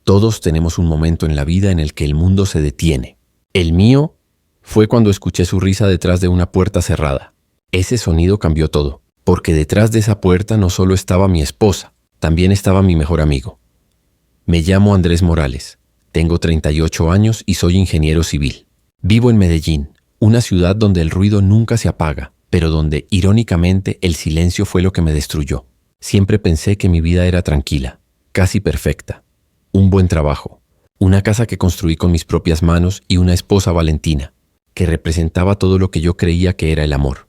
Todos tenemos un momento en la vida en el que el mundo se detiene. El mío fue cuando escuché su risa detrás de una puerta cerrada. Ese sonido cambió todo, porque detrás de esa puerta no solo estaba mi esposa, también estaba mi mejor amigo. Me llamo Andrés Morales, tengo 38 años y soy ingeniero civil. Vivo en Medellín, una ciudad donde el ruido nunca se apaga, pero donde, irónicamente, el silencio fue lo que me destruyó. Siempre pensé que mi vida era tranquila, casi perfecta. Un buen trabajo, una casa que construí con mis propias manos y una esposa Valentina, que representaba todo lo que yo creía que era el amor.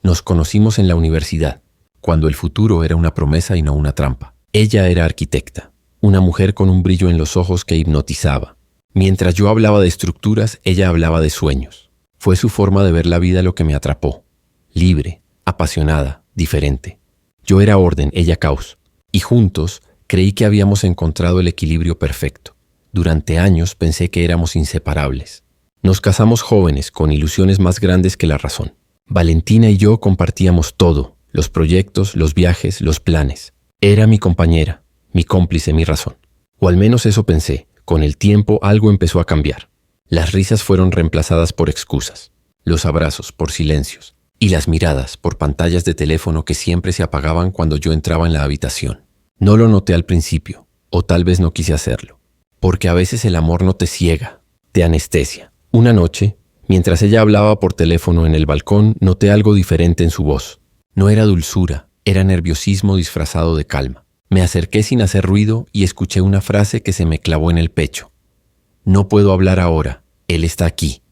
Nos conocimos en la universidad, cuando el futuro era una promesa y no una trampa. Ella era arquitecta, una mujer con un brillo en los ojos que hipnotizaba. Mientras yo hablaba de estructuras, ella hablaba de sueños. Fue su forma de ver la vida lo que me atrapó. Libre, apasionada, diferente. Yo era orden, ella caos. Y juntos creí que habíamos encontrado el equilibrio perfecto. Durante años pensé que éramos inseparables. Nos casamos jóvenes, con ilusiones más grandes que la razón. Valentina y yo compartíamos todo, los proyectos, los viajes, los planes. Era mi compañera, mi cómplice, mi razón. O al menos eso pensé. Con el tiempo algo empezó a cambiar. Las risas fueron reemplazadas por excusas, los abrazos por silencios y las miradas por pantallas de teléfono que siempre se apagaban cuando yo entraba en la habitación. No lo noté al principio, o tal vez no quise hacerlo, porque a veces el amor no te ciega, te anestesia. Una noche, mientras ella hablaba por teléfono en el balcón, noté algo diferente en su voz. No era dulzura, era nerviosismo disfrazado de calma. Me acerqué sin hacer ruido y escuché una frase que se me clavó en el pecho. No puedo hablar ahora, él está aquí.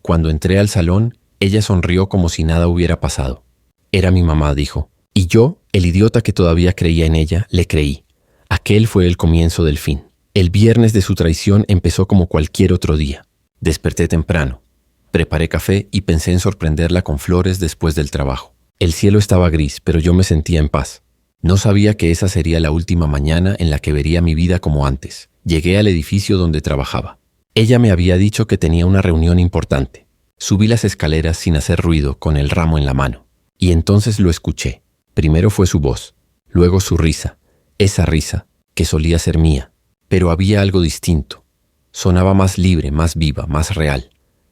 Cuando entré al salón, ella sonrió como si nada hubiera pasado. Era mi mamá, dijo. Y yo, el idiota que todavía creía en ella, le creí. Aquel fue el comienzo del fin. El viernes de su traición empezó como cualquier otro día. Desperté temprano. Preparé café y pensé en sorprenderla con flores después del trabajo. El cielo estaba gris, pero yo me sentía en paz. No sabía que esa sería la última mañana en la que vería mi vida como antes. Llegué al edificio donde trabajaba. Ella me había dicho que tenía una reunión importante. Subí las escaleras sin hacer ruido, con el ramo en la mano. Y entonces lo escuché. Primero fue su voz, luego su risa. Esa risa, que solía ser mía. Pero había algo distinto. Sonaba más libre, más viva, más real.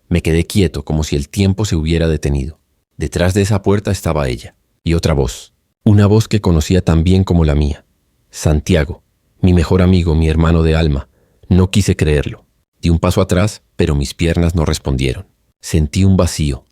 Me quedé quieto, como si el tiempo se hubiera detenido. Detrás de esa puerta estaba ella. Y otra voz. Una voz que conocía tan bien como la mía. Santiago, mi mejor amigo, mi hermano de alma. No quise creerlo. Di un paso atrás, pero mis piernas no respondieron. Sentí un vacío,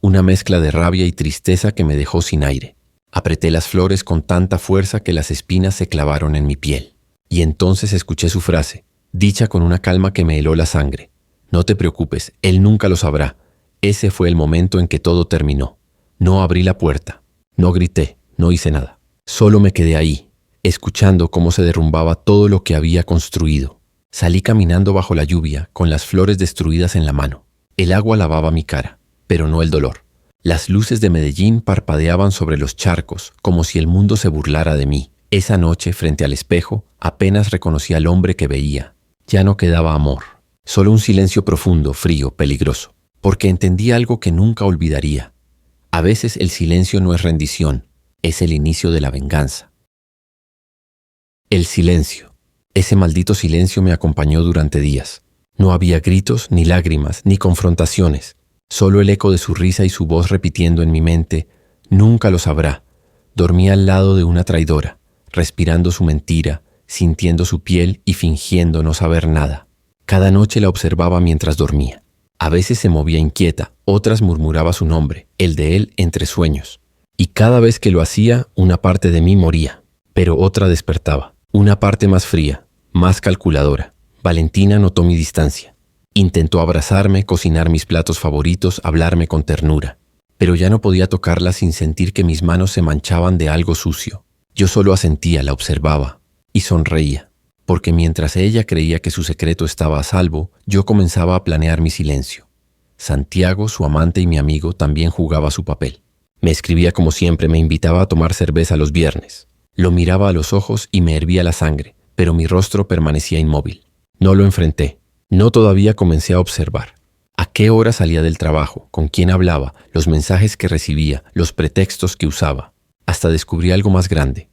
una mezcla de rabia y tristeza que me dejó sin aire. Apreté las flores con tanta fuerza que las espinas se clavaron en mi piel. Y entonces escuché su frase, dicha con una calma que me heló la sangre. No te preocupes, él nunca lo sabrá. Ese fue el momento en que todo terminó. No abrí la puerta, no grité, no hice nada. Solo me quedé ahí, escuchando cómo se derrumbaba todo lo que había construido. Salí caminando bajo la lluvia, con las flores destruidas en la mano. El agua lavaba mi cara, pero no el dolor. Las luces de Medellín parpadeaban sobre los charcos, como si el mundo se burlara de mí. Esa noche, frente al espejo, apenas reconocí al hombre que veía. Ya no quedaba amor, solo un silencio profundo, frío, peligroso. Porque entendí algo que nunca olvidaría. A veces el silencio no es rendición, es el inicio de la venganza. El silencio. Ese maldito silencio me acompañó durante días. No había gritos, ni lágrimas, ni confrontaciones. Solo el eco de su risa y su voz repitiendo en mi mente, nunca lo sabrá. Dormía al lado de una traidora, respirando su mentira, sintiendo su piel y fingiendo no saber nada. Cada noche la observaba mientras dormía. A veces se movía inquieta, otras murmuraba su nombre, el de él entre sueños. Y cada vez que lo hacía, una parte de mí moría, pero otra despertaba. Una parte más fría, más calculadora. Valentina notó mi distancia. Intentó abrazarme, cocinar mis platos favoritos, hablarme con ternura. Pero ya no podía tocarla sin sentir que mis manos se manchaban de algo sucio. Yo solo asentía, la observaba y sonreía, porque mientras ella creía que su secreto estaba a salvo, yo comenzaba a planear mi silencio. Santiago, su amante y mi amigo, también jugaba su papel. Me escribía como siempre, me invitaba a tomar cerveza los viernes. Lo miraba a los ojos y me hervía la sangre, pero mi rostro permanecía inmóvil. No lo enfrenté. No todavía comencé a observar. ¿A qué hora salía del trabajo? ¿Con quién hablaba? Los mensajes que recibía, los pretextos que usaba. Hasta descubrí algo más grande.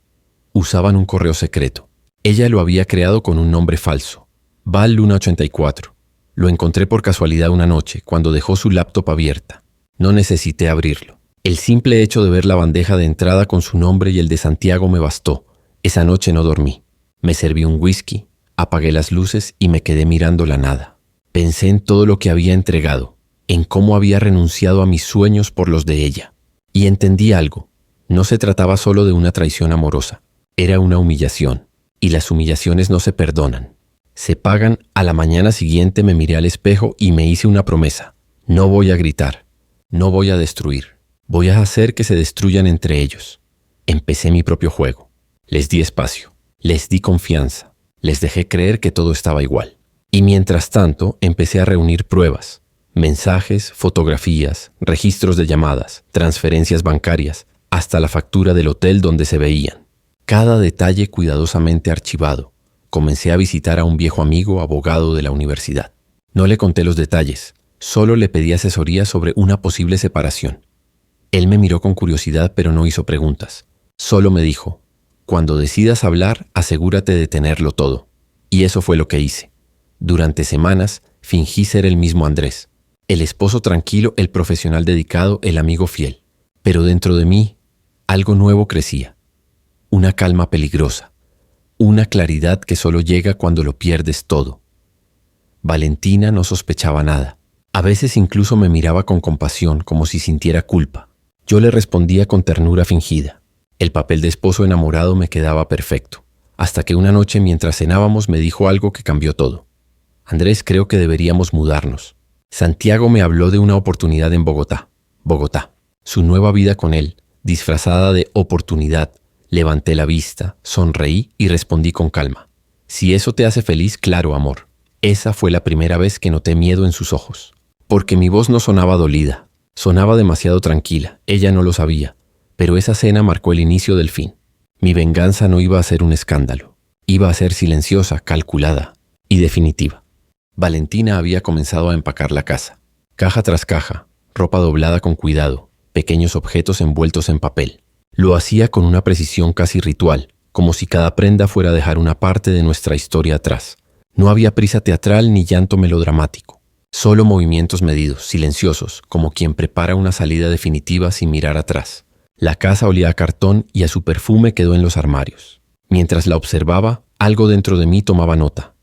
Usaban un correo secreto. Ella lo había creado con un nombre falso. Val Luna 84. Lo encontré por casualidad una noche, cuando dejó su laptop abierta. No necesité abrirlo. El simple hecho de ver la bandeja de entrada con su nombre y el de Santiago me bastó. Esa noche no dormí. Me serví un whisky, apagué las luces y me quedé mirando la nada. Pensé en todo lo que había entregado, en cómo había renunciado a mis sueños por los de ella. Y entendí algo. No se trataba solo de una traición amorosa. Era una humillación. Y las humillaciones no se perdonan. Se pagan. A la mañana siguiente me miré al espejo y me hice una promesa. No voy a gritar. No voy a destruir. Voy a hacer que se destruyan entre ellos. Empecé mi propio juego. Les di espacio. Les di confianza. Les dejé creer que todo estaba igual. Y mientras tanto, empecé a reunir pruebas. Mensajes, fotografías, registros de llamadas, transferencias bancarias, hasta la factura del hotel donde se veían. Cada detalle cuidadosamente archivado. Comencé a visitar a un viejo amigo abogado de la universidad. No le conté los detalles, solo le pedí asesoría sobre una posible separación. Él me miró con curiosidad, pero no hizo preguntas. Solo me dijo: cuando decidas hablar, asegúrate de tenerlo todo. Y eso fue lo que hice. Durante semanas, fingí ser el mismo Andrés. El esposo tranquilo, el profesional dedicado, el amigo fiel. Pero dentro de mí, algo nuevo crecía. Una calma peligrosa. Una claridad que solo llega cuando lo pierdes todo. Valentina no sospechaba nada. A veces incluso me miraba con compasión, como si sintiera culpa. Yo le respondía con ternura fingida. El papel de esposo enamorado me quedaba perfecto. Hasta que una noche, mientras cenábamos, me dijo algo que cambió todo. Andrés, creo que deberíamos mudarnos. Santiago me habló de una oportunidad en Bogotá. Su nueva vida con él, disfrazada de oportunidad. Levanté la vista, sonreí y respondí con calma. Si eso te hace feliz, claro, amor. Esa fue la primera vez que noté miedo en sus ojos. Porque mi voz no sonaba dolida, sonaba demasiado tranquila. Ella no lo sabía, pero esa cena marcó el inicio del fin. Mi venganza no iba a ser un escándalo. Iba a ser silenciosa, calculada y definitiva. Valentina había comenzado a empacar la casa. Caja tras caja, ropa doblada con cuidado, pequeños objetos envueltos en papel. Lo hacía con una precisión casi ritual, como si cada prenda fuera a dejar una parte de nuestra historia atrás. No había prisa teatral ni llanto melodramático. Solo movimientos medidos, silenciosos, como quien prepara una salida definitiva sin mirar atrás. La casa olía a cartón y a su perfume quedó en los armarios. Mientras la observaba, algo dentro de mí tomaba nota.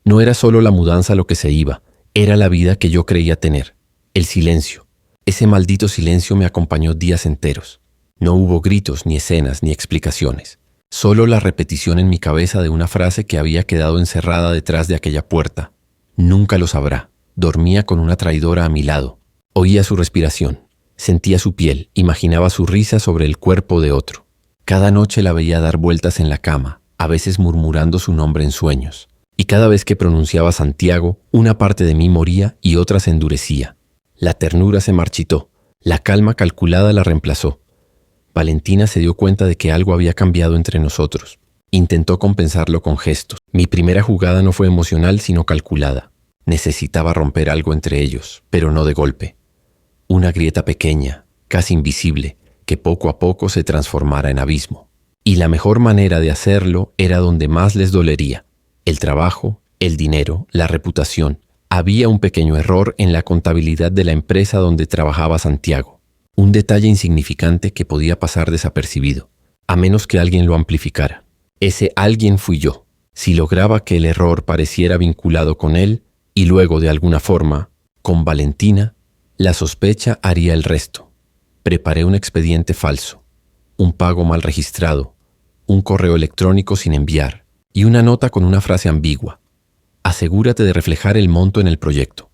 No era solo la mudanza lo que se iba, era la vida que yo creía tener. El silencio. Ese maldito silencio me acompañó días enteros. No hubo gritos, ni escenas, ni explicaciones. Solo la repetición en mi cabeza de una frase que había quedado encerrada detrás de aquella puerta. Nunca lo sabrá. Dormía con una traidora a mi lado. Oía su respiración. Sentía su piel. Imaginaba su risa sobre el cuerpo de otro. Cada noche la veía dar vueltas en la cama, a veces murmurando su nombre en sueños. Y cada vez que pronunciaba Santiago, una parte de mí moría y otra se endurecía. La ternura se marchitó. La calma calculada la reemplazó. Valentina se dio cuenta de que algo había cambiado entre nosotros. Intentó compensarlo con gestos. Mi primera jugada no fue emocional, sino calculada. Necesitaba romper algo entre ellos, pero no de golpe. Una grieta pequeña, casi invisible, que poco a poco se transformara en abismo. Y la mejor manera de hacerlo era donde más les dolería. El trabajo, el dinero, la reputación. Había un pequeño error en la contabilidad de la empresa donde trabajaba Santiago. Un detalle insignificante que podía pasar desapercibido, a menos que alguien lo amplificara. Ese alguien fui yo. Si lograba que el error pareciera vinculado con él, y luego de alguna forma, con Valentina, la sospecha haría el resto. Preparé un expediente falso, un pago mal registrado, un correo electrónico sin enviar, y una nota con una frase ambigua. Asegúrate de reflejar el monto en el proyecto.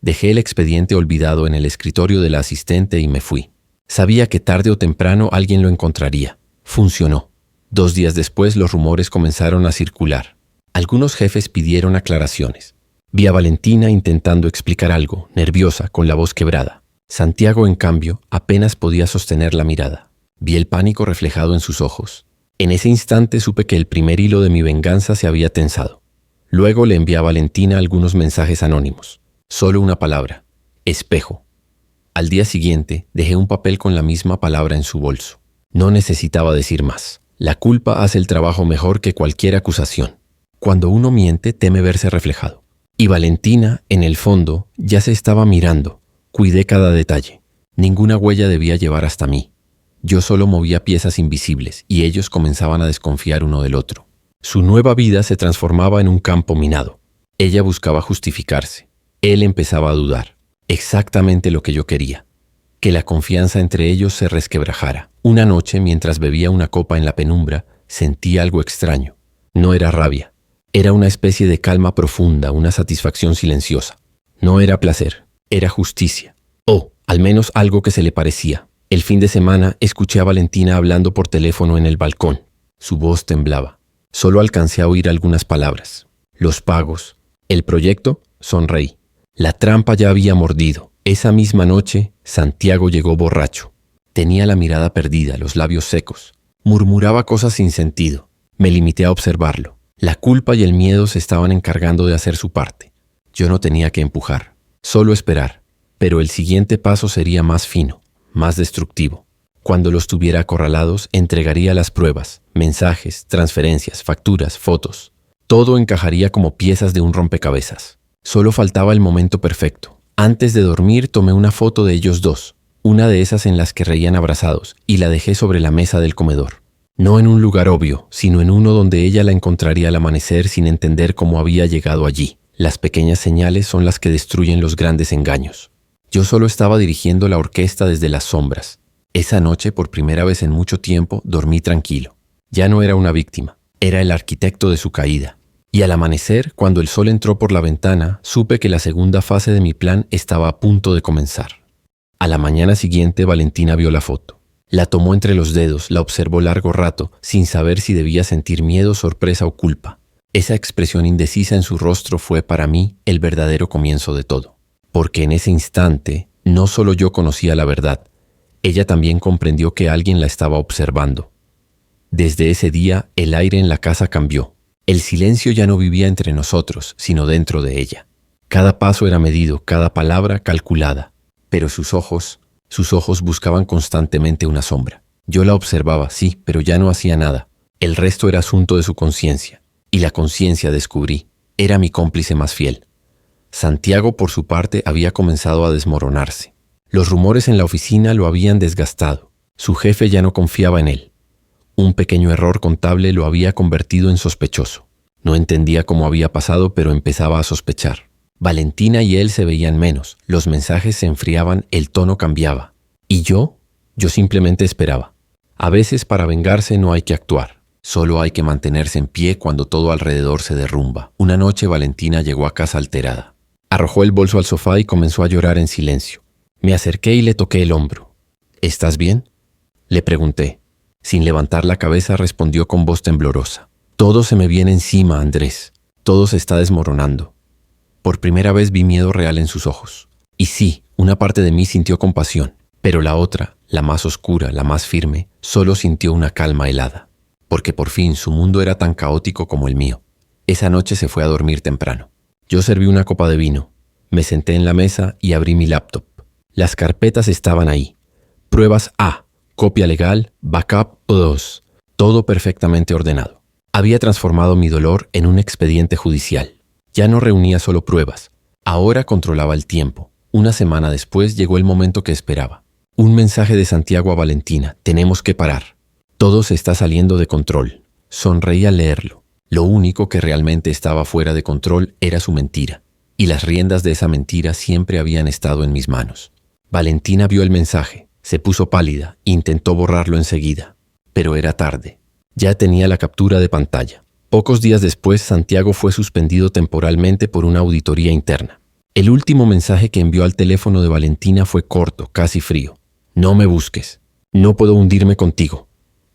Dejé el expediente olvidado en el escritorio de la asistente y me fui. Sabía que tarde o temprano alguien lo encontraría. Funcionó. 2 días después los rumores comenzaron a circular. Algunos jefes pidieron aclaraciones. Vi a Valentina intentando explicar algo, nerviosa, con la voz quebrada. Santiago, en cambio, apenas podía sostener la mirada. Vi el pánico reflejado en sus ojos. En ese instante supe que el primer hilo de mi venganza se había tensado. Luego le envié a Valentina algunos mensajes anónimos. Solo una palabra: espejo. Al día siguiente, dejé un papel con la misma palabra en su bolso. No necesitaba decir más. La culpa hace el trabajo mejor que cualquier acusación. Cuando uno miente, teme verse reflejado. Y Valentina, en el fondo, ya se estaba mirando. Cuidé cada detalle. Ninguna huella debía llevar hasta mí. Yo solo movía piezas invisibles y ellos comenzaban a desconfiar uno del otro. Su nueva vida se transformaba en un campo minado. Ella buscaba justificarse. Él empezaba a dudar. Exactamente lo que yo quería. Que la confianza entre ellos se resquebrajara. Una noche, mientras bebía una copa en la penumbra, sentí algo extraño. No era rabia. Era una especie de calma profunda, una satisfacción silenciosa. No era placer, era justicia. O, al menos algo que se le parecía. El fin de semana escuché a Valentina hablando por teléfono en el balcón. Su voz temblaba. Solo alcancé a oír algunas palabras. Los pagos. El proyecto, sonreí. La trampa ya había mordido. Esa misma noche, Santiago llegó borracho. Tenía la mirada perdida, los labios secos. Murmuraba cosas sin sentido. Me limité a observarlo. La culpa y el miedo se estaban encargando de hacer su parte. Yo no tenía que empujar, solo esperar. Pero el siguiente paso sería más fino, más destructivo. Cuando los tuviera acorralados, entregaría las pruebas, mensajes, transferencias, facturas, fotos. Todo encajaría como piezas de un rompecabezas. Solo faltaba el momento perfecto. Antes de dormir tomé una foto de ellos dos, una de esas en las que reían abrazados, y la dejé sobre la mesa del comedor. No en un lugar obvio, sino en uno donde ella la encontraría al amanecer sin entender cómo había llegado allí. Las pequeñas señales son las que destruyen los grandes engaños. Yo solo estaba dirigiendo la orquesta desde las sombras. Esa noche, por primera vez en mucho tiempo, dormí tranquilo. Ya no era una víctima, era el arquitecto de su caída. Y al amanecer, cuando el sol entró por la ventana, supe que la segunda fase de mi plan estaba a punto de comenzar. A la mañana siguiente, Valentina vio la foto. La tomó entre los dedos, la observó largo rato, sin saber si debía sentir miedo, sorpresa o culpa. Esa expresión indecisa en su rostro fue para mí el verdadero comienzo de todo. Porque en ese instante, no solo yo conocía la verdad, ella también comprendió que alguien la estaba observando. Desde ese día, el aire en la casa cambió. El silencio ya no vivía entre nosotros, sino dentro de ella. Cada paso era medido, cada palabra calculada. Pero sus ojos buscaban constantemente una sombra. Yo la observaba, sí, pero ya no hacía nada. El resto era asunto de su conciencia. Y la conciencia, descubrí, era mi cómplice más fiel. Santiago, por su parte, había comenzado a desmoronarse. Los rumores en la oficina lo habían desgastado. Su jefe ya no confiaba en él. Un pequeño error contable lo había convertido en sospechoso. No entendía cómo había pasado, pero empezaba a sospechar. Valentina y él se veían menos, los mensajes se enfriaban, el tono cambiaba. ¿Y yo? Yo simplemente esperaba. A veces para vengarse no hay que actuar, solo hay que mantenerse en pie cuando todo alrededor se derrumba. Una noche Valentina llegó a casa alterada. Arrojó el bolso al sofá y comenzó a llorar en silencio. Me acerqué y le toqué el hombro. ¿Estás bien?, le pregunté. Sin levantar la cabeza respondió con voz temblorosa. Todo se me viene encima, Andrés. Todo se está desmoronando. Por primera vez vi miedo real en sus ojos. Y sí, una parte de mí sintió compasión, pero la otra, la más oscura, la más firme, solo sintió una calma helada. Porque por fin su mundo era tan caótico como el mío. Esa noche se fue a dormir temprano. Yo serví una copa de vino. Me senté en la mesa y abrí mi laptop. Las carpetas estaban ahí. Pruebas A, copia legal, backup 2. Todo perfectamente ordenado. Había transformado mi dolor en un expediente judicial. Ya no reunía solo pruebas. Ahora controlaba el tiempo. Una semana después llegó el momento que esperaba. Un mensaje de Santiago a Valentina. Tenemos que parar. Todo se está saliendo de control. Sonreí al leerlo. Lo único que realmente estaba fuera de control era su mentira. Y las riendas de esa mentira siempre habían estado en mis manos. Valentina vio el mensaje. Se puso pálida. Intentó borrarlo enseguida. Pero era tarde. Ya tenía la captura de pantalla. Pocos días después, Santiago fue suspendido temporalmente por una auditoría interna. El último mensaje que envió al teléfono de Valentina fue corto, casi frío. No me busques. No puedo hundirme contigo.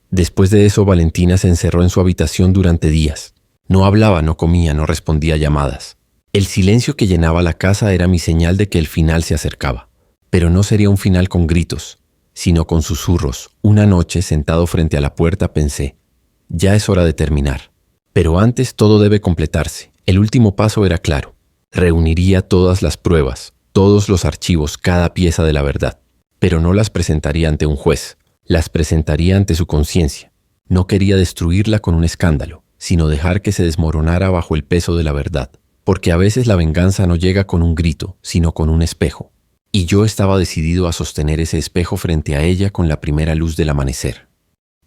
Después de eso, Valentina se encerró en su habitación durante días. No hablaba, no comía, no respondía a llamadas. El silencio que llenaba la casa era mi señal de que el final se acercaba. Pero no sería un final con gritos, sino con susurros. Una noche, sentado frente a la puerta, pensé, ya es hora de terminar. Pero antes todo debe completarse. El último paso era claro. Reuniría todas las pruebas, todos los archivos, cada pieza de la verdad. Pero no las presentaría ante un juez. Las presentaría ante su conciencia. No quería destruirla con un escándalo, sino dejar que se desmoronara bajo el peso de la verdad. Porque a veces la venganza no llega con un grito, sino con un espejo. Y yo estaba decidido a sostener ese espejo frente a ella con la primera luz del amanecer.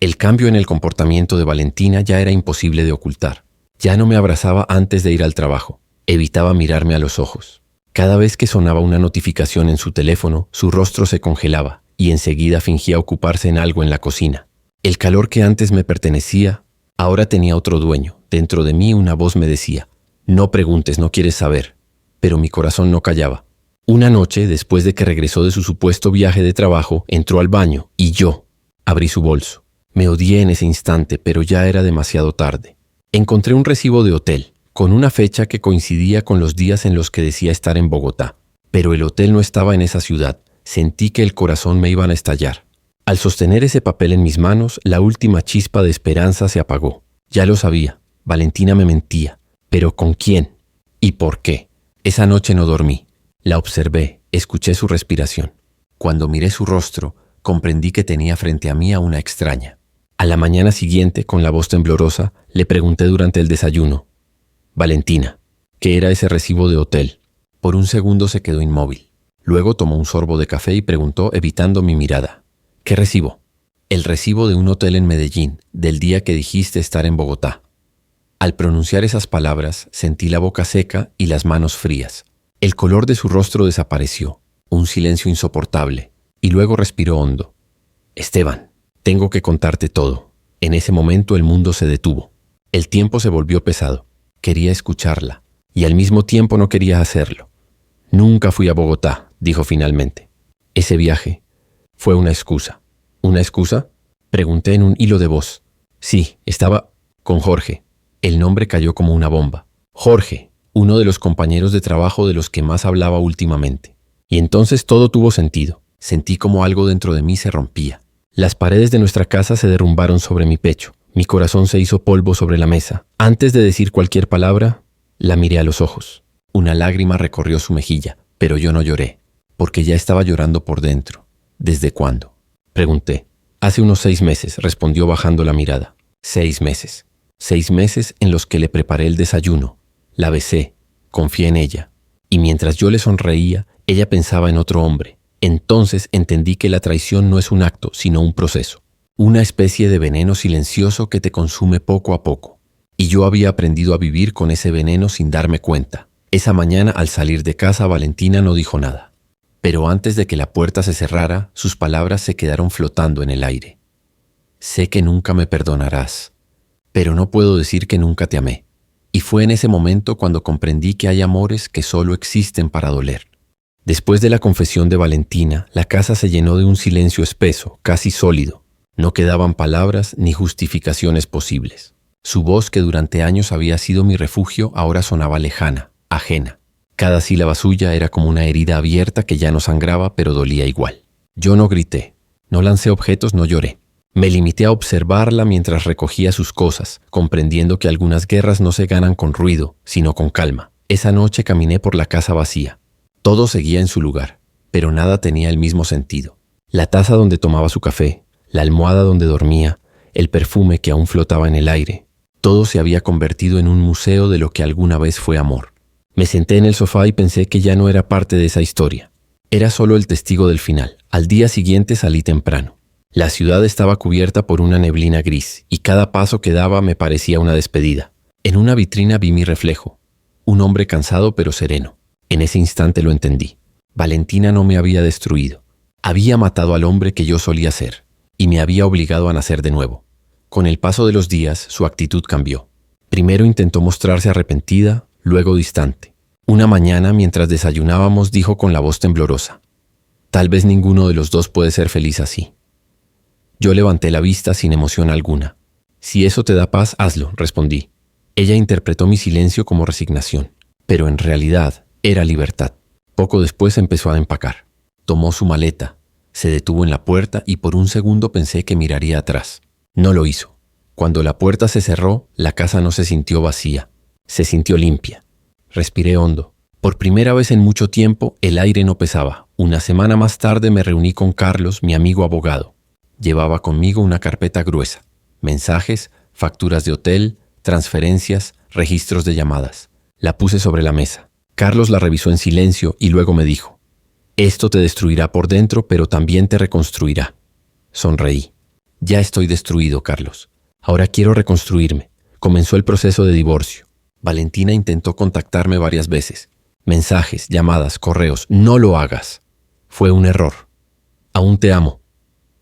El cambio en el comportamiento de Valentina ya era imposible de ocultar. Ya no me abrazaba antes de ir al trabajo. Evitaba mirarme a los ojos. Cada vez que sonaba una notificación en su teléfono, su rostro se congelaba y enseguida fingía ocuparse en algo en la cocina. El calor que antes me pertenecía, ahora tenía otro dueño. Dentro de mí una voz me decía: no preguntes, no quieres saber. Pero mi corazón no callaba. Una noche, después de que regresó de su supuesto viaje de trabajo, entró al baño y yo abrí su bolso. Me odié en ese instante, pero ya era demasiado tarde. Encontré un recibo de hotel, con una fecha que coincidía con los días en los que decía estar en Bogotá. Pero el hotel no estaba en esa ciudad. Sentí que el corazón me iba a estallar. Al sostener ese papel en mis manos, la última chispa de esperanza se apagó. Ya lo sabía, Valentina me mentía. ¿Pero con quién? ¿Y por qué? Esa noche no dormí. La observé, escuché su respiración. Cuando miré su rostro, comprendí que tenía frente a mí a una extraña. A la mañana siguiente, con la voz temblorosa, le pregunté durante el desayuno: Valentina, ¿qué era ese recibo de hotel? Por un segundo se quedó inmóvil. Luego tomó un sorbo de café y preguntó, evitando mi mirada: ¿qué recibo? El recibo de un hotel en Medellín, del día que dijiste estar en Bogotá. Al pronunciar esas palabras, sentí la boca seca y las manos frías. El color de su rostro desapareció, un silencio insoportable, y luego respiró hondo. Esteban, tengo que contarte todo. En ese momento el mundo se detuvo. El tiempo se volvió pesado. Quería escucharla, y al mismo tiempo no quería hacerlo. Nunca fui a Bogotá, dijo finalmente. Ese viaje fue una excusa. ¿Una excusa? Pregunté en un hilo de voz. Sí, estaba con Jorge. El nombre cayó como una bomba. Jorge, uno de los compañeros de trabajo de los que más hablaba últimamente. Y entonces todo tuvo sentido. Sentí como algo dentro de mí se rompía. Las paredes de nuestra casa se derrumbaron sobre mi pecho. Mi corazón se hizo polvo sobre la mesa. Antes de decir cualquier palabra, la miré a los ojos. Una lágrima recorrió su mejilla, pero yo no lloré, porque ya estaba llorando por dentro. ¿Desde cuándo? Pregunté. Hace unos 6 meses, respondió bajando la mirada. 6 meses. 6 meses en los que le preparé el desayuno. La besé, confié en ella, y mientras yo le sonreía, ella pensaba en otro hombre. Entonces entendí que la traición no es un acto, sino un proceso. Una especie de veneno silencioso que te consume poco a poco. Y yo había aprendido a vivir con ese veneno sin darme cuenta. Esa mañana, al salir de casa, Valentina no dijo nada. Pero antes de que la puerta se cerrara, sus palabras se quedaron flotando en el aire. Sé que nunca me perdonarás, pero no puedo decir que nunca te amé. Y fue en ese momento cuando comprendí que hay amores que solo existen para doler. Después de la confesión de Valentina, la casa se llenó de un silencio espeso, casi sólido. No quedaban palabras ni justificaciones posibles. Su voz, que durante años había sido mi refugio, ahora sonaba lejana, ajena. Cada sílaba suya era como una herida abierta que ya no sangraba, pero dolía igual. Yo no grité, no lancé objetos, no lloré. Me limité a observarla mientras recogía sus cosas, comprendiendo que algunas guerras no se ganan con ruido, sino con calma. Esa noche caminé por la casa vacía. Todo seguía en su lugar, pero nada tenía el mismo sentido. La taza donde tomaba su café, la almohada donde dormía, el perfume que aún flotaba en el aire. Todo se había convertido en un museo de lo que alguna vez fue amor. Me senté en el sofá y pensé que ya no era parte de esa historia. Era solo el testigo del final. Al día siguiente salí temprano. La ciudad estaba cubierta por una neblina gris, y cada paso que daba me parecía una despedida. En una vitrina vi mi reflejo. Un hombre cansado pero sereno. En ese instante lo entendí. Valentina no me había destruido. Había matado al hombre que yo solía ser, y me había obligado a nacer de nuevo. Con el paso de los días, su actitud cambió. Primero intentó mostrarse arrepentida, luego distante. Una mañana, mientras desayunábamos, dijo con la voz temblorosa: «Tal vez ninguno de los dos puede ser feliz así». Yo levanté la vista sin emoción alguna. «Si eso te da paz, hazlo», respondí. Ella interpretó mi silencio como resignación, pero en realidad era libertad. Poco después empezó a empacar. Tomó su maleta, se detuvo en la puerta y por un segundo pensé que miraría atrás. No lo hizo. Cuando la puerta se cerró, la casa no se sintió vacía, se sintió limpia. Respiré hondo. Por primera vez en mucho tiempo, el aire no pesaba. Una semana más tarde me reuní con Carlos, mi amigo abogado. Llevaba conmigo una carpeta gruesa, mensajes, facturas de hotel, transferencias, registros de llamadas. La puse sobre la mesa. Carlos la revisó en silencio y luego me dijo: «Esto te destruirá por dentro, pero también te reconstruirá». Sonreí. «Ya estoy destruido, Carlos. Ahora quiero reconstruirme». Comenzó el proceso de divorcio. Valentina intentó contactarme varias veces. Mensajes, llamadas, correos. «No lo hagas. Fue un error. Aún te amo».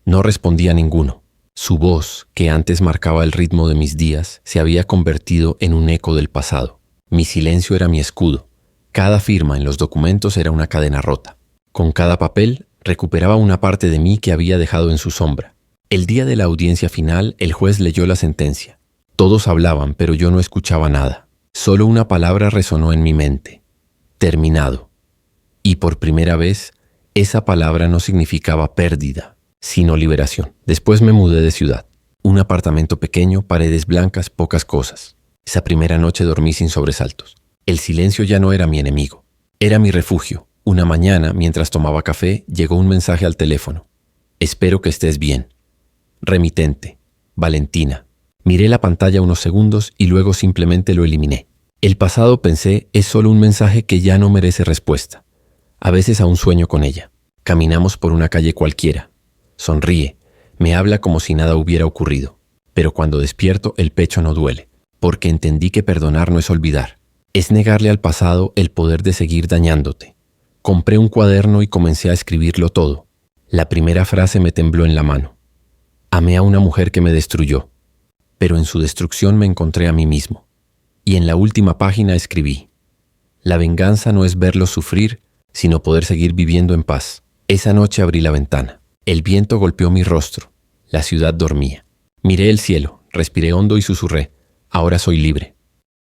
No respondía a ninguno. Su voz, que antes marcaba el ritmo de mis días, se había convertido en un eco del pasado. Mi silencio era mi escudo. Cada firma en los documentos era una cadena rota. Con cada papel recuperaba una parte de mí que había dejado en su sombra. El día de la audiencia final, el juez leyó la sentencia. Todos hablaban, pero yo no escuchaba nada. Solo una palabra resonó en mi mente: terminado. Y por primera vez, esa palabra no significaba pérdida, sino liberación. Después me mudé de ciudad. Un apartamento pequeño, paredes blancas, pocas cosas. Esa primera noche dormí sin sobresaltos. El silencio ya no era mi enemigo. Era mi refugio. Una mañana, mientras tomaba café, llegó un mensaje al teléfono: «Espero que estés bien. Remitente, Valentina». Miré la pantalla unos segundos y luego simplemente lo eliminé. El pasado, pensé, es solo un mensaje que ya no merece respuesta. A veces aún sueño con ella. Caminamos por una calle cualquiera. Sonríe, me habla como si nada hubiera ocurrido. Pero cuando despierto, el pecho no duele, porque entendí que perdonar no es olvidar. Es negarle al pasado el poder de seguir dañándote. Compré un cuaderno y comencé a escribirlo todo. La primera frase me tembló en la mano. Amé a una mujer que me destruyó, pero en su destrucción me encontré a mí mismo. Y en la última página escribí: la venganza no es verlos sufrir, sino poder seguir viviendo en paz. Esa noche abrí la ventana. El viento golpeó mi rostro. La ciudad dormía. Miré el cielo, respiré hondo y susurré: ahora soy libre.